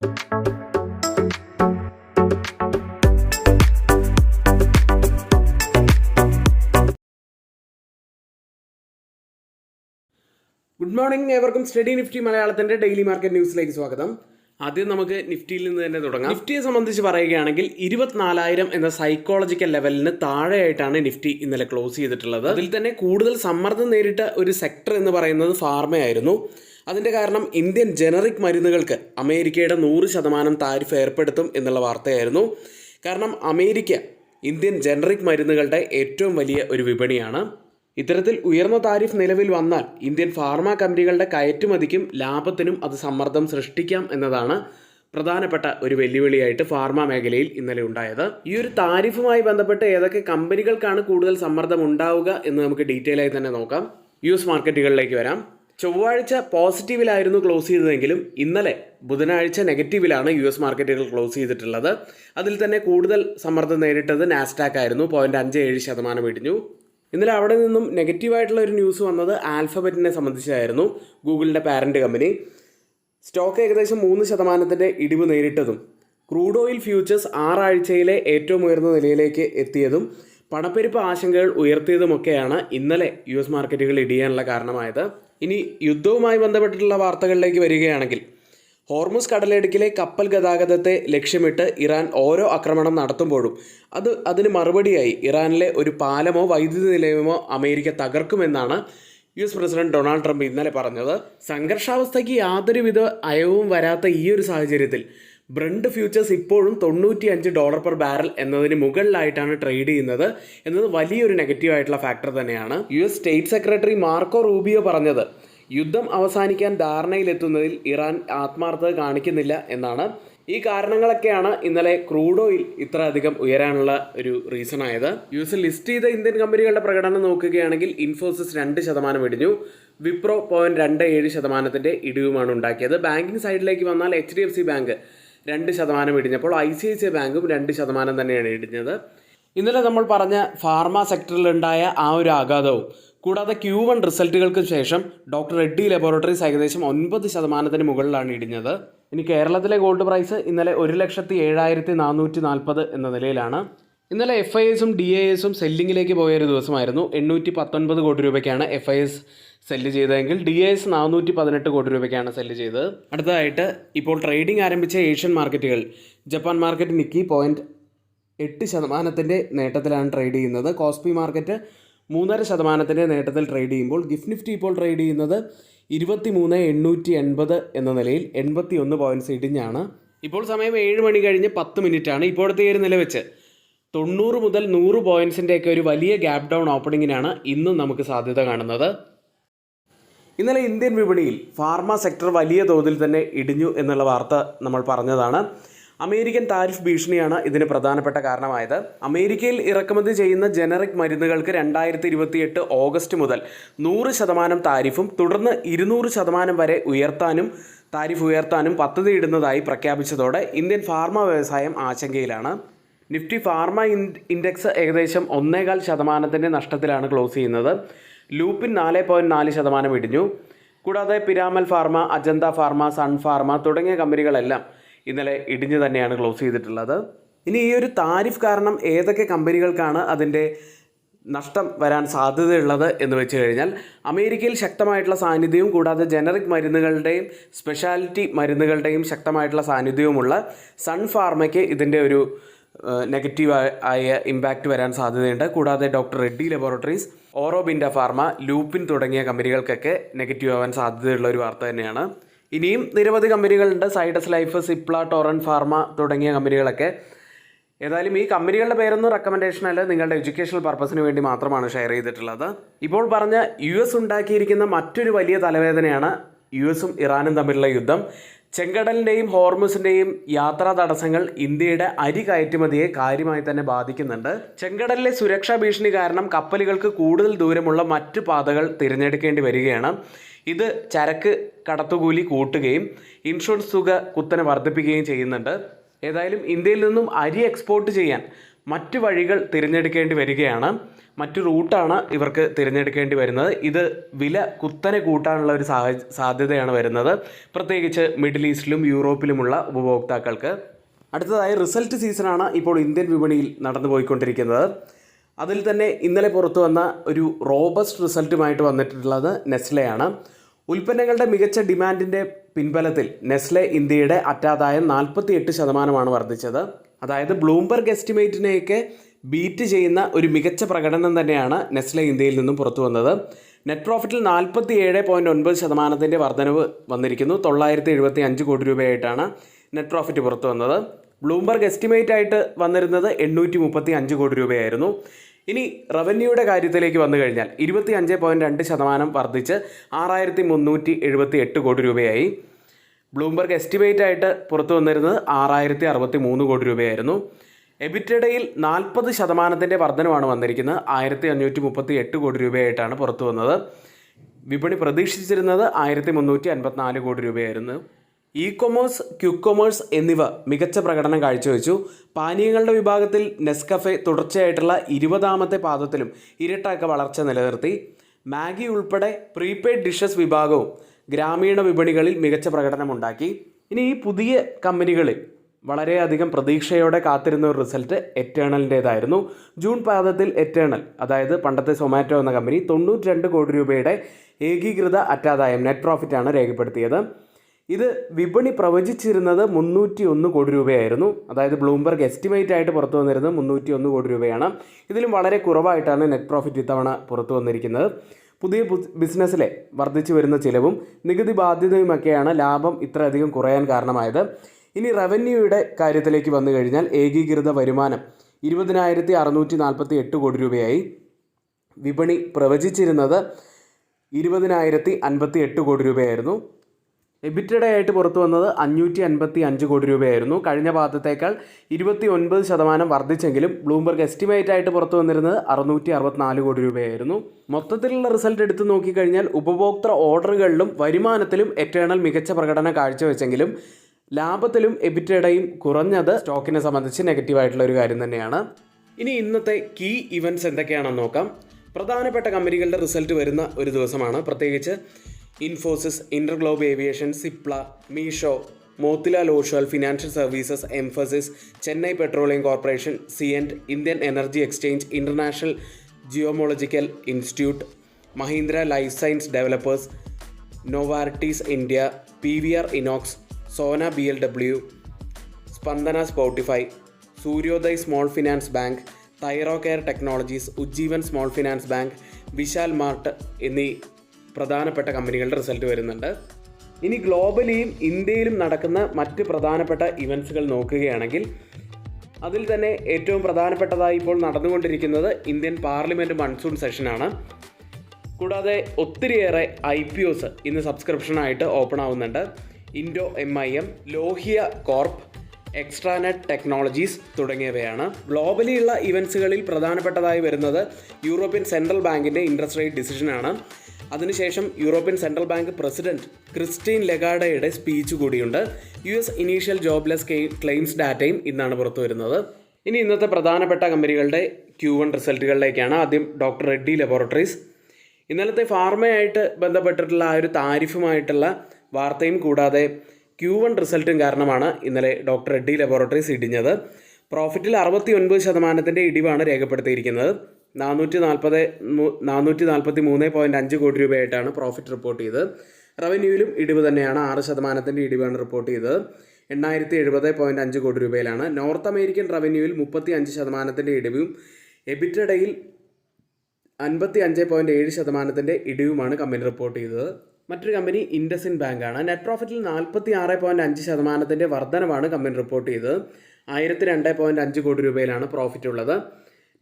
Good morning, ഏവർക്കും study Nifty മലയാളത്തിന്റെ daily market ന്യൂസിലേക്ക് സ്വാഗതം. ആദ്യം നമുക്ക് നിഫ്റ്റിയിൽ നിന്ന് തന്നെ തുടങ്ങാം. നിഫ്റ്റിയെ സംബന്ധിച്ച് പറയുകയാണെങ്കിൽ 24,000 എന്ന സൈക്കോളജിക്കൽ ലെവലിന് താഴെയായിട്ടാണ് നിഫ്റ്റി ഇന്നലെ ക്ലോസ് ചെയ്തിട്ടുള്ളത്. അതിൽ തന്നെ കൂടുതൽ സമ്മർദ്ദം നേരിട്ട ഒരു സെക്ടർ എന്ന് പറയുന്നത് ഫാർമയായിരുന്നു. അതിന്റെ കാരണം ഇന്ത്യൻ ജനറിക് മരുന്നുകൾക്ക് അമേരിക്കയുടെ 100% താരിഫ് ഏർപ്പെടുത്തും എന്നുള്ള വാർത്തയായിരുന്നു. കാരണം അമേരിക്ക ഇന്ത്യൻ ജനറിക് മരുന്നുകളുടെ ഏറ്റവും വലിയ ഒരു വിപണിയാണ്. ഇത്തരത്തിൽ ഉയർന്ന താരിഫ് നിലവിൽ വന്നാൽ ഇന്ത്യൻ ഫാർമ കമ്പനികളുടെ കയറ്റുമതിക്കും ലാഭത്തിനും അത് സമ്മർദ്ദം സൃഷ്ടിക്കാം എന്നതാണ് പ്രധാനപ്പെട്ട ഒരു വെല്ലുവിളിയായിട്ട് ഫാർമ മേഖലയിൽ ഇന്നലെ ഉണ്ടായത്. ഈ ഒരു താരിഫുമായി ബന്ധപ്പെട്ട് ഏതൊക്കെ കമ്പനികൾക്കാണ് കൂടുതൽ സമ്മർദ്ദം ഉണ്ടാവുക എന്ന് നമുക്ക് ഡീറ്റെയിൽ ആയി തന്നെ നോക്കാം. US മാർക്കറ്റുകളിലേക്ക് വരാം. ചൊവ്വാഴ്ച പോസിറ്റീവിലായിരുന്നു ക്ലോസ് ചെയ്തതെങ്കിലും ഇന്നലെ ബുധനാഴ്ച നെഗറ്റീവിലാണ് US മാർക്കറ്റുകൾ ക്ലോസ് ചെയ്തിട്ടുള്ളത്. അതിൽ തന്നെ കൂടുതൽ സമ്മർദ്ദം നേരിട്ടത് നാസ്ഡാക്ക് ആയിരുന്നു. 0.57% ഇടിഞ്ഞു. ഇന്നലെ അവിടെ നിന്നും നെഗറ്റീവായിട്ടുള്ള ഒരു ന്യൂസ് വന്നത് ആൽഫബറ്റിനെ സംബന്ധിച്ചായിരുന്നു. ഗൂഗിളിൻ്റെ പാരന്റ് കമ്പനി സ്റ്റോക്ക് ഏകദേശം 3% ഇടിവ് നേരിട്ടതും ക്രൂഡ് ഓയിൽ ഫ്യൂച്ചേഴ്സ് 6 ആഴ്ചയിലെ ഏറ്റവും ഉയർന്ന നിലയിലേക്ക് എത്തിയതും പണപ്പെരുപ്പ് ആശങ്കകൾ ഉയർത്തിയതുമൊക്കെയാണ് ഇന്നലെ US മാർക്കറ്റുകൾ ഇടിയാനുള്ള കാരണമായത്. ഇനി യുദ്ധവുമായി ബന്ധപ്പെട്ടിട്ടുള്ള വാർത്തകളിലേക്ക് വരികയാണെങ്കിൽ ഹോർമുസ് കടലിടുക്കിലെ കപ്പൽ ഗതാഗതത്തെ ലക്ഷ്യമിട്ട് ഇറാൻ ഓരോ ആക്രമണം നടത്തുമ്പോഴും അതിന് മറുപടിയായി ഇറാനിലെ ഒരു പാലമോ വൈദ്യുതി നിലയമോ അമേരിക്ക തകർക്കുമെന്നാണ് US പ്രസിഡന്റ് ഡൊണാൾഡ് ട്രംപ് ഇന്നലെ പറഞ്ഞത്. സംഘർഷാവസ്ഥയ്ക്ക് യാതൊരുവിധ അയവും വരാത്ത ഈ ഒരു സാഹചര്യത്തിൽ ബ്രണ്ട് ഫ്യൂച്ചേഴ്സ് ഇപ്പോഴും $95 പെർ ബാരൽ എന്നതിന് മുകളിലായിട്ടാണ് ട്രേഡ് ചെയ്യുന്നത് എന്നത് വലിയൊരു നെഗറ്റീവായിട്ടുള്ള ഫാക്ടർ തന്നെയാണ്. US state secretary Marco Rubio പറഞ്ഞത് യുദ്ധം അവസാനിക്കാൻ ധാരണയിലെത്തുന്നതിൽ ഇറാൻ ആത്മാർത്ഥത കാണിക്കുന്നില്ല എന്നാണ്. ഈ കാരണങ്ങളൊക്കെയാണ് ഇന്നലെ ക്രൂഡ് ഓയിൽ ഇത്ര അധികം ഉയരാനുള്ള ഒരു റീസൺ ആയത്. US ലിസ്റ്റ് ചെയ്ത ഇന്ത്യൻ കമ്പനികളുടെ പ്രകടനം നോക്കുകയാണെങ്കിൽ ഇൻഫോസിസ് 2% ഇടിഞ്ഞു. വിപ്രോ 0.27% ഇടിവുമാണ് ഉണ്ടാക്കിയത്. ബാങ്കിങ് സൈഡിലേക്ക് വന്നാൽ HDFC ബാങ്ക് 2% ഇടിഞ്ഞപ്പോൾ ICICI ബാങ്കും 2% തന്നെയാണ് ഇടിഞ്ഞത്. ഇന്നലെ നമ്മൾ പറഞ്ഞ ഫാർമ സെക്ടറിലുണ്ടായ ആ ഒരു ആഘാതവും കൂടാതെ Q1 റിസൾട്ടുകൾക്ക് ശേഷം ഡോക്ടർ റെഡ്ഡി ലബോറട്ടറീസ് ഏകദേശം 9% മുകളിലാണ് ഇടിഞ്ഞത്. ഇനി കേരളത്തിലെ ഗോൾഡ് പ്രൈസ് ഇന്നലെ 1,07,440 എന്ന നിലയിലാണ്. ഇന്നലെ FISും DISും സെല്ലിങ്ങിലേക്ക് പോയൊരു ദിവസമായിരുന്നു. 819 കോടി രൂപയ്ക്കാണ് FIS സെല്ല് ചെയ്തതെങ്കിൽ DIS 418 കോടി രൂപയ്ക്കാണ് സെല്ല് ചെയ്തത്. അടുത്തതായിട്ട് ഇപ്പോൾ ട്രേഡിംഗ് ആരംഭിച്ച ഏഷ്യൻ മാർക്കറ്റുകൾ. ജപ്പാൻ മാർക്കറ്റ് നിക്കി 0.8% നേട്ടത്തിലാണ് ട്രേഡ് ചെയ്യുന്നത്. കോസ്പി മാർക്കറ്റ് 3.5% നേട്ടത്തിൽ ട്രേഡ് ചെയ്യുമ്പോൾ ഗിഫ്റ്റ് നിഫ്റ്റി ഇപ്പോൾ ട്രേഡ് ചെയ്യുന്നത് 23,880 എന്ന നിലയിൽ 81 പോയിൻറ്റ്സ് ഇടിഞ്ഞാണ്. ഇപ്പോൾ സമയം 7 മണി കഴിഞ്ഞ് 10 മിനിറ്റാണ്. ഇപ്പോഴത്തെ ഈ ഒരു നില വെച്ച് 90 മുതൽ 100 പോയിൻറ്റ്സിൻ്റെയൊക്കെ ഒരു വലിയ ഗ്യാപ് ഡൗൺ ഓപ്പണിങ്ങിനാണ് ഇന്നും നമുക്ക് സാധ്യത കാണുന്നത്. ഇന്നലെ ഇന്ത്യൻ വിപണിയിൽ ഫാർമ സെക്ടർ വലിയ തോതിൽ തന്നെ ഇടിഞ്ഞു എന്നുള്ള വാർത്ത നമ്മൾ പറഞ്ഞതാണ്. അമേരിക്കൻ താരിഫ് ഭീഷണിയാണ് ഇതിന് പ്രധാനപ്പെട്ട കാരണമായത്. അമേരിക്കയിൽ ഇറക്കുമതി ചെയ്യുന്ന ജനറിക് മരുന്നുകൾക്ക് 2028 ഓഗസ്റ്റ് മുതൽ 100% താരിഫും തുടർന്ന് 200% വരെ താരിഫ് ഉയർത്താനും പദ്ധതിയിടുന്നതായി പ്രഖ്യാപിച്ചതോടെ ഇന്ത്യൻ ഫാർമ വ്യവസായം ആശങ്കയിലാണ്. നിഫ്റ്റി ഫാർമ ഇൻഡെക്സ് ഏകദേശം 1.25% നഷ്ടത്തിലാണ് ക്ലോസ് ചെയ്യുന്നത്. ലൂപ്പിൻ 4.4% ഇടിഞ്ഞു. കൂടാതെ Piramal pharma, Ajanta pharma, Sun pharma തുടങ്ങിയ കമ്പനികളെല്ലാം ഇന്നലെ ഇടിഞ്ഞു തന്നെയാണ് ക്ലോസ് ചെയ്തിട്ടുള്ളത്. ഇനി ഈ ഒരു താരിഫ് കാരണം ഏതൊക്കെ കമ്പനികൾക്കാണ് അതിൻ്റെ നഷ്ടം വരാൻ സാധ്യതയുള്ളത് എന്ന് വെച്ച് കഴിഞ്ഞാൽ അമേരിക്കയിൽ ശക്തമായിട്ടുള്ള സാന്നിധ്യവും കൂടാതെ ജനറിക് മരുന്നുകളുടെയും സ്പെഷ്യാലിറ്റി മരുന്നുകളുടെയും ശക്തമായിട്ടുള്ള സാന്നിധ്യവുമുള്ള സൺ ഫാർമയ്ക്ക് ഇതിൻ്റെ ഒരു നെഗറ്റീവ് ആയ ഇമ്പാക്റ്റ് വരാൻ സാധ്യതയുണ്ട്. കൂടാതെ doctor Reddy laboratories, Aurobindo pharma, Lupin തുടങ്ങിയ കമ്പനികൾക്കൊക്കെ നെഗറ്റീവ് ആവാൻ സാധ്യതയുള്ള ഒരു വാർത്ത തന്നെയാണ്. ഇനിയും നിരവധി കമ്പനികളുണ്ട്. സൈഡസ് ലൈഫ്, സിപ്ല, ടൊറൻ ഫാർമ തുടങ്ങിയ കമ്പനികളൊക്കെ. ഏതായാലും ഈ കമ്പനികളുടെ പേരൊന്നും റെക്കമെൻഡേഷൻ അല്ല, നിങ്ങളുടെ എഡ്യൂക്കേഷണൽ പർപ്പസിന് വേണ്ടി മാത്രമാണ് ഷെയർ ചെയ്തിട്ടുള്ളത്. ഇപ്പോൾ പറഞ്ഞ US ഉണ്ടാക്കിയിരിക്കുന്ന മറ്റൊരു വലിയ തലവേദനയാണ് USഉം ഇറാനും തമ്മിലുള്ള യുദ്ധം. ചെങ്കടലിൻ്റെയും ഹോർമുസിൻ്റെയും യാത്രാ തടസ്സങ്ങൾ ഇന്ത്യയുടെ അരി കയറ്റുമതിയെ കാര്യമായി തന്നെ ബാധിക്കുന്നുണ്ട്. ചെങ്കടലിലെ സുരക്ഷാ ഭീഷണി കാരണം കപ്പലുകൾക്ക് കൂടുതൽ ദൂരമുള്ള മറ്റു പാതകൾ തിരഞ്ഞെടുക്കേണ്ടി വരികയാണ്. ഇത് ചരക്ക് കടത്തുകൂലി കൂട്ടുകയും ഇൻഷുറൻസ് തുക കുത്തനെ വർദ്ധിപ്പിക്കുകയും ചെയ്യുന്നുണ്ട്. ഏതായാലും ഇന്ത്യയിൽ നിന്നും അരി എക്സ്പോർട്ട് ചെയ്യാൻ മറ്റു വഴികൾ തിരഞ്ഞെടുക്കേണ്ടി വരികയാണ്. മറ്റു റൂട്ടാണ് ഇവർക്ക് തിരഞ്ഞെടുക്കേണ്ടി വരുന്നത്. ഇത് വില കുത്തനെ കൂട്ടാനുള്ള ഒരു സാധ്യതയാണ് വരുന്നത്, പ്രത്യേകിച്ച് മിഡിൽ ഈസ്റ്റിലും യൂറോപ്പിലുമുള്ള ഉപഭോക്താക്കൾക്ക്. അടുത്തതായി റിസൾട്ട് സീസണാണ് ഇപ്പോൾ ഇന്ത്യൻ വിപണിയിൽ നടന്നു പോയിക്കൊണ്ടിരിക്കുന്നത്. അതിൽ തന്നെ ഇന്നലെ പുറത്തു വന്ന ഒരു റോബസ്റ്റ് റിസൾട്ടുമായിട്ട് വന്നിട്ടുള്ളത് നെസ്ലെയാണ്. ഉൽപ്പന്നങ്ങളുടെ മികച്ച ഡിമാൻഡിൻ്റെ പിൻബലത്തിൽ നെസ്ലെ ഇന്ത്യയുടെ അറ്റാദായം 48% വർദ്ധിച്ചത്. അതായത് ബ്ലൂംബർഗ് എസ്റ്റിമേറ്റിനെയൊക്കെ ബീറ്റ് ചെയ്യുന്ന ഒരു മികച്ച പ്രകടനം തന്നെയാണ് നെസ്ലെ ഇന്ത്യയിൽ നിന്നും പുറത്തു വന്നത്. നെറ്റ് പ്രോഫിറ്റിൽ 47.9% വർധനവ് വന്നിരിക്കുന്നു. 975 കോടി രൂപയായിട്ടാണ് നെറ്റ് പ്രോഫിറ്റ് പുറത്തു വന്നത്. ബ്ലൂംബർഗ് എസ്റ്റിമേറ്റ് ആയിട്ട് വന്നിരുന്നത് 835 കോടി രൂപയായിരുന്നു. ഇനി റവന്യൂയുടെ കാര്യത്തിലേക്ക് വന്നു കഴിഞ്ഞാൽ 25.2% വർദ്ധിച്ച് 6378 കോടി രൂപയായി. ബ്ലൂംബർഗ് എസ്റ്റിമേറ്റ് ആയിട്ട് പുറത്തു വന്നിരുന്നത് 6063 കോടി രൂപയായിരുന്നു. എബിറ്റഡയിൽ 40% വർധനമാണ് വന്നിരിക്കുന്നത്. 1538 കോടി രൂപയായിട്ടാണ് പുറത്തു വന്നത്. വിപണി പ്രതീക്ഷിച്ചിരുന്നത് 1354 കോടി രൂപയായിരുന്നു. ഇ കൊമേഴ്സ്, ക്വിക്ക് കൊമേഴ്സ് എന്നിവ മികച്ച പ്രകടനം കാഴ്ചവെച്ചു. പാനീയങ്ങളുടെ വിഭാഗത്തിൽ നെസ്കഫെ തുടർച്ചയായിട്ടുള്ള 20ാമത്തെ പാദത്തിലും ഇരട്ടക്ക വളർച്ച നിലനിർത്തി. മാഗി ഉൾപ്പെടെ പ്രീപെയ്ഡ് ഡിഷസ് വിഭാഗവും ഗ്രാമീണ വിപണികളിൽ മികച്ച പ്രകടനമുണ്ടാക്കി. ഇനി ഈ പുതിയ കമ്പനികളിൽ വളരെയധികം പ്രതീക്ഷയോടെ കാത്തിരുന്ന ഒരു റിസൾട്ട് എറ്റേണലിൻ്റേതായിരുന്നു. ജൂൺ പാദത്തിൽ എറ്റേണൽ, അതായത് പണ്ടത്തെ സൊമാറ്റോ എന്ന കമ്പനി, 92 കോടി രൂപയുടെ ഏകീകൃത അറ്റാദായം നെറ്റ് പ്രോഫിറ്റാണ് രേഖപ്പെടുത്തിയത്. ഇത് വിപണി പ്രവചിച്ചിരുന്നത് 301 കോടി രൂപയായിരുന്നു. അതായത് ബ്ലൂംബർഗ് എസ്റ്റിമേറ്റ് ആയിട്ട് പുറത്തു വന്നിരുന്നത് 301 കോടി രൂപയാണ്. ഇതിലും വളരെ കുറവായിട്ടാണ് നെറ്റ് പ്രോഫിറ്റ് ഇത്തവണ പുറത്തു വന്നിരിക്കുന്നത്. പുതിയ ബിസിനസ്സിലെ വർദ്ധിച്ചു വരുന്ന ചിലവും നികുതി ബാധ്യതയുമൊക്കെയാണ് ലാഭം ഇത്രയധികം കുറയാൻ കാരണമായത്. ഇനി റവന്യൂയുടെ കാര്യത്തിലേക്ക് വന്നു കഴിഞ്ഞാൽ ഏകീകൃത വരുമാനം 20,648 കോടി രൂപയായി. വിപണി പ്രവചിച്ചിരുന്നത് 20,058 കോടി രൂപയായിരുന്നു. എബിറ്റഡ ആയിട്ട് പുറത്തു വന്നത് 555 കോടി രൂപയായിരുന്നു. കഴിഞ്ഞ പാദത്തേക്കാൾ 29% വർദ്ധിച്ചെങ്കിലും ബ്ലൂംബർഗ് എസ്റ്റിമേറ്റ് ആയിട്ട് പുറത്തു വന്നിരുന്നത് 664 കോടി രൂപയായിരുന്നു. മൊത്തത്തിലുള്ള റിസൾട്ട് എടുത്തു നോക്കിക്കഴിഞ്ഞാൽ ഉപഭോക്തൃ ഓർഡറുകളിലും വരുമാനത്തിലും എറ്റേണൽ മികച്ച പ്രകടനം കാഴ്ചവെച്ചെങ്കിലും ലാഭത്തിലും എബിറ്റഡയും കുറഞ്ഞത് സ്റ്റോക്കിനെ സംബന്ധിച്ച് നെഗറ്റീവായിട്ടുള്ള ഒരു കാര്യം തന്നെയാണ്. ഇനി ഇന്നത്തെ കീ ഇവൻറ്റ്സ് എന്തൊക്കെയാണെന്ന് നോക്കാം. പ്രധാനപ്പെട്ട കമ്പനികളുടെ റിസൾട്ട് വരുന്ന ഒരു ദിവസമാണ്. പ്രത്യേകിച്ച് Infosys, InterGlobe aviation, Cipla, Meesho, Motilal Oswal financial services, Mphasis, Chennai petroleum corporation, Cyient, Indian energy exchange, international gemological institute, Mahindra life science developers, Novartis India, PVR Inox, Sona BLW, Spandana Sphoorty, Suryoday small finance bank, Thyrocare technologies, Ujjivan small finance bank, Vishal mart എന്നീ പ്രധാനപ്പെട്ട കമ്പനികളുടെ റിസൾട്ട് വരുന്നുണ്ട്. ഇനി ഗ്ലോബലിയും ഇന്ത്യയിലും നടക്കുന്ന മറ്റ് പ്രധാനപ്പെട്ട ഇവൻറ്റ്സുകൾ നോക്കുകയാണെങ്കിൽ അതിൽ തന്നെ ഏറ്റവും പ്രധാനപ്പെട്ടതായി ഇപ്പോൾ നടന്നുകൊണ്ടിരിക്കുന്നത് ഇന്ത്യൻ പാർലമെൻറ്റ് മൺസൂൺ സെഷനാണ്. കൂടാതെ ഒത്തിരിയേറെ IPOs ഇന്ന് സബ്സ്ക്രിപ്ഷനായിട്ട് ഓപ്പൺ ആവുന്നുണ്ട്. Indo MIM, Lohia corp, Extranet technologies തുടങ്ങിയവയാണ്. ഗ്ലോബലിയുള്ള ഇവൻറ്റ്സുകളിൽ പ്രധാനപ്പെട്ടതായി വരുന്നത് യൂറോപ്യൻ സെൻട്രൽ ബാങ്കിൻ്റെ ഇൻട്രസ്റ്റ് റേറ്റ് ഡിസിഷനാണ്. അതിനുശേഷം European central bank president Christine ലെഗാർഡയുടെ സ്പീച്ച് കൂടിയുണ്ട്. US ഇനീഷ്യൽ ജോബ്ലെസ് ക്ലെയിംസ് ഡാറ്റയും ഇന്നാണ് പുറത്തു വരുന്നത്. ഇനി ഇന്നത്തെ പ്രധാനപ്പെട്ട കമ്പനികളുടെ Q1 റിസൾട്ടുകളിലേക്കാണ്. ആദ്യം ഡോക്ടർ റെഡ്ഡി ലബോറട്ടറീസ്. ഇന്നലത്തെ ഫാർമയായിട്ട് ബന്ധപ്പെട്ടിട്ടുള്ള ആ ഒരു താരിഫുമായിട്ടുള്ള വാർത്തയും കൂടാതെ Q1 റിസൾട്ടും കാരണമാണ് ഇന്നലെ ഡോക്ടർ റെഡ്ഡി ലബോറട്ടറീസ് ഇടിഞ്ഞത്. പ്രോഫിറ്റിൽ 69% ഇടിവാണ് രേഖപ്പെടുത്തിയിരിക്കുന്നത്. 443.5 കോടി രൂപയായിട്ടാണ് പ്രോഫിറ്റ് റിപ്പോർട്ട് ചെയ്തത്. റവന്യൂവിലും ഇടിവ് തന്നെയാണ്. 6% ഇടിവാണ് റിപ്പോർട്ട് ചെയ്തത്. 870.5 കോടി രൂപയിലാണ്. നോർത്ത് അമേരിക്കൻ റവന്യൂവിൽ 35% ഇടിവും എബിറ്റഡയിൽ 55.7% ഇടിവുമാണ് കമ്പനി റിപ്പോർട്ട് ചെയ്തത്. മറ്റൊരു കമ്പനി ഇൻഡസിൻഡ് ബാങ്കാണ്. നെറ്റ് പ്രോഫിറ്റിൽ 46.5% വർധനമാണ് കമ്പനി റിപ്പോർട്ട് ചെയ്തത്. 1002.5 കോടി രൂപയിലാണ് പ്രോഫിറ്റ് ഉള്ളത്.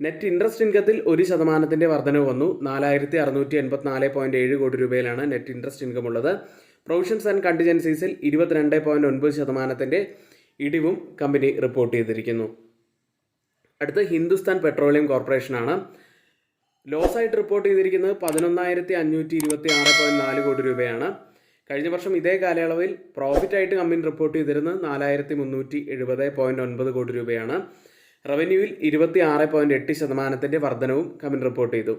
നെറ്റ് ഇൻട്രസ്റ്റ് ഇൻകത്തിൽ 1% വർധനവ് വന്നു. 4684.7 കോടി രൂപയിലാണ് നെറ്റ് ഇൻട്രസ്റ്റ് ഇൻകം ഉള്ളത്. പ്രൊവിഷൻസ് ആൻഡ് കണ്ടിജൻസീസിൽ 22.9% ഇടിവും കമ്പനി റിപ്പോർട്ട് ചെയ്തിരിക്കുന്നു. അടുത്ത് ഹിന്ദുസ്ഥാൻ പെട്രോളിയം കോർപ്പറേഷനാണ്. ലോസ് ആയിട്ട് റിപ്പോർട്ട് ചെയ്തിരിക്കുന്നത് 11,526.4 കോടി രൂപയാണ്. കഴിഞ്ഞ വർഷം ഇതേ കാലയളവിൽ പ്രോഫിറ്റായിട്ട് കമ്പനി റിപ്പോർട്ട് ചെയ്തിരുന്നത് 4,370.9 കോടി രൂപയാണ്. റവന്യൂവിൽ 26.8% വർധനവും കമ്പനി റിപ്പോർട്ട് ചെയ്തു.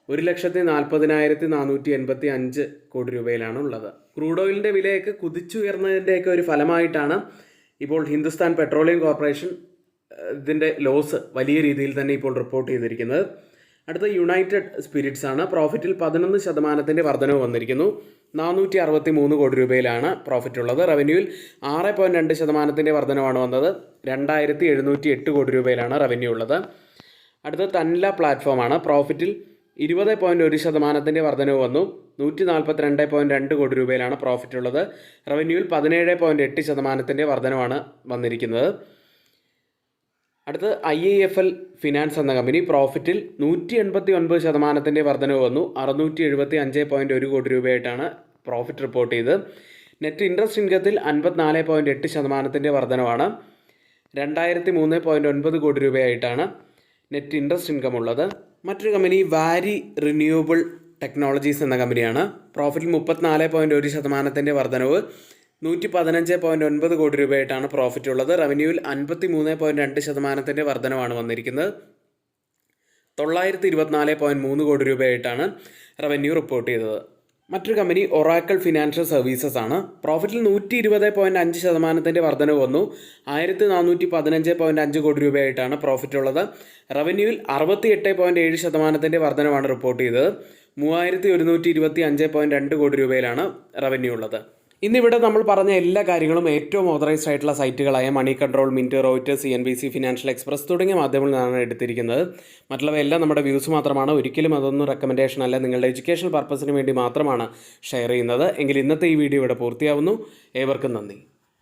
1,40,485 കോടി രൂപയിലാണ് ഉള്ളത്. ക്രൂഡ് ഓയിലിൻ്റെ വിലയൊക്കെ കുതിച്ചുയർന്നതിൻ്റെയൊക്കെ ഒരു ഫലമായിട്ടാണ് ഇപ്പോൾ ഹിന്ദുസ്ഥാൻ പെട്രോളിയം കോർപ്പറേഷൻ ഇതിൻ്റെ ലോസ് വലിയ രീതിയിൽ തന്നെ ഇപ്പോൾ റിപ്പോർട്ട് ചെയ്തിരിക്കുന്നത്. അടുത്ത യുണൈറ്റഡ് സ്പിരിറ്റ്സ് ആണ്. പ്രോഫിറ്റിൽ 11% വർധനവ് വന്നിരിക്കുന്നു. 463 കോടി രൂപയിലാണ് പ്രോഫിറ്റ് ഉള്ളത്. റവന്യൂവിൽ 6.2% വർധനവാണ് വന്നത്. 2,708 കോടി രൂപയിലാണ് റവന്യൂ ഉള്ളത്. അടുത്ത തൻല പ്ലാറ്റ്ഫോമാണ്. പ്രോഫിറ്റിൽ 20.1% വർധനവ് വന്നു. 142.2 കോടി രൂപയിലാണ് പ്രോഫിറ്റ് ഉള്ളത്. റവന്യൂവിൽ 17.8% വർധനവാണ് വന്നിരിക്കുന്നത്. അടുത്ത് IIFL ഫിനാൻസ് എന്ന കമ്പനി. പ്രോഫിറ്റിൽ 189% വർധനവ് വന്നു. 675.1 കോടി രൂപയായിട്ടാണ് പ്രോഫിറ്റ് റിപ്പോർട്ട് ചെയ്തത്. നെറ്റ് ഇൻട്രസ്റ്റ് ഇൻകത്തിൽ 54.8% വർധനവാണ്. 2,003.9 കോടി രൂപയായിട്ടാണ് നെറ്റ് ഇൻട്രസ്റ്റ് ഇൻകം ഉള്ളത്. മറ്റൊരു കമ്പനി വാരി റിന്യൂവബിൾ ടെക്നോളജീസ് എന്ന കമ്പനിയാണ്. പ്രോഫിറ്റിൽ 34.1% വർധനവ്. 115.9 കോടി രൂപയായിട്ടാണ് പ്രോഫിറ്റ് ഉള്ളത്. റവന്യൂവിൽ 53.2% വർധനവാണ് വന്നിരിക്കുന്നത്. 924.3 കോടി രൂപയായിട്ടാണ് റവന്യൂ റിപ്പോർട്ട് ചെയ്തത്. മറ്റൊരു കമ്പനി ഒറാക്കിൾ ഫിനാൻഷ്യൽ സർവീസസ് ആണ്. പ്രോഫിറ്റിൽ 120.5% വർധനവ് വന്നു. 1,415.5 കോടി രൂപയായിട്ടാണ് പ്രോഫിറ്റ് ഉള്ളത്. റവന്യൂവിൽ 68.7% വർധനവാണ് റിപ്പോർട്ട് ചെയ്തത്. 3,125.2 കോടി രൂപയിലാണ് റവന്യൂ ഉള്ളത്. ഇന്നിവിടെ നമ്മൾ പറഞ്ഞ എല്ലാ കാര്യങ്ങളും ഏറ്റവും ഓതറൈസ്ഡ് ആയിട്ടുള്ള സൈറ്റുകളായ money control, mint, Reuters, CNBC, financial express തുടങ്ങിയ മാധ്യമങ്ങളിൽ നിന്നാണ് എടുത്തിരിക്കുന്നത്. മറ്റുള്ളവയെല്ലാം നമ്മുടെ വ്യൂസ് മാത്രമാണ്. ഒരിക്കലും അതൊന്നും റെക്കമെൻഡേഷൻ അല്ല. നിങ്ങളുടെ എഡ്യൂക്കേഷണൽ പർപ്പസിന് വേണ്ടി മാത്രമാണ് ഷെയർ ചെയ്യുന്നത്. എങ്കിൽ ഇന്നത്തെ ഈ വീഡിയോ ഇവിടെ പൂർത്തിയാവുന്നു. ഏവർക്കും നന്ദി.